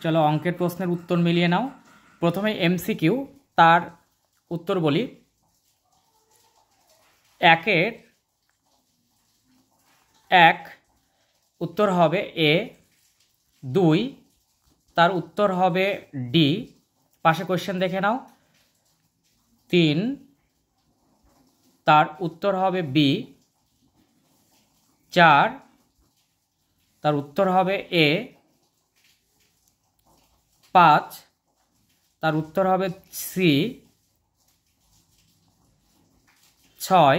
চলো অঙ্কের প্রশ্নের উত্তর মিলিয়ে নাও। প্রথমে এমসিকিউ, তার উত্তর বলি। 1-এর 1 উত্তর হবে এ, 2 তার উত্তর হবে ডি, পাশে কোয়েশ্চেন দেখে নাও। 3 তার উত্তর হবে বি, 4 তার উত্তর হবে এ, 5 তার উত্তর হবে সি, 6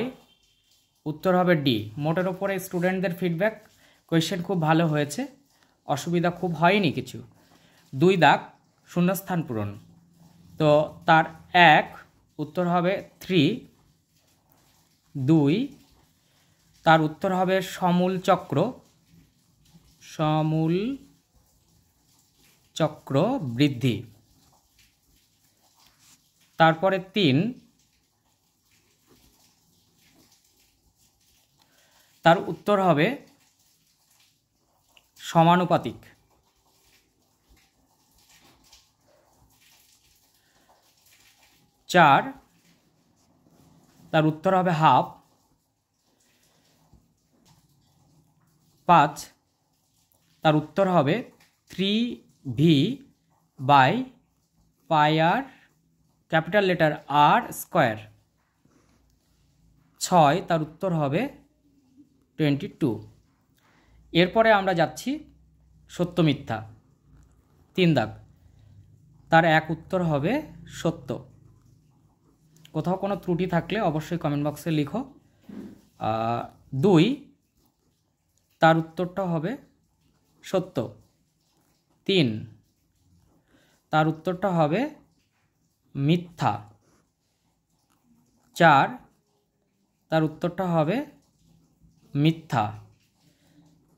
উত্তর হবে ডি। মোটের ওপরে স্টুডেন্টদের ফিডব্যাক, কোয়েশ্চেন খুব ভালো হয়েছে, অসুবিধা খুব হয়নি কিছু। 2 দাগ শূন্যস্থান পূরণ, তো তার 1 উত্তর হবে 3, 2 তার উত্তর হবে সমূল চক্র, সমূল চক্র বৃদ্ধি। তারপরে 3 তার উত্তর হবে সমানুপাতিক। 4 তার উত্তর হবে হাফ। 5 তার উত্তর হবে 3v বাই পাই আর ক্যাপিটাল লেটার আর স্কোয়ার। 6 তার উত্তর হবে 22। এরপরে আমরা যাচ্ছি সত্য মিথ্যা। 3 দাগ, তার 1 উত্তর হবে সত্য। কোথাও কোনো ত্রুটি থাকলে অবশ্যই কমেন্ট বক্সে লিখো। 2 তার উত্তরটা হবে সত্য। 3 তার উত্তরটা হবে মিথ্যা। 4 তার উত্তরটা হবে মিথ্যা।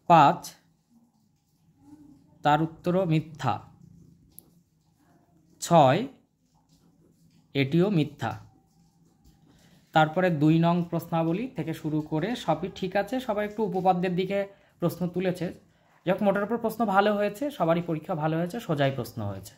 5 তার উত্তরও মিথ্যা। 6 এটিও মিথ্যা। তারপরে 2 নং প্রশ্নাবলী থেকে শুরু করে সবই ঠিক আছে, সবাই একটু উপপাদ্যের দিকে প্রশ্ন তুলেছে। যাক, মোটের উপর প্রশ্ন ভালো হয়েছে, সবারই পরীক্ষা ভালো হয়েছে, সোজাই প্রশ্ন হয়েছে।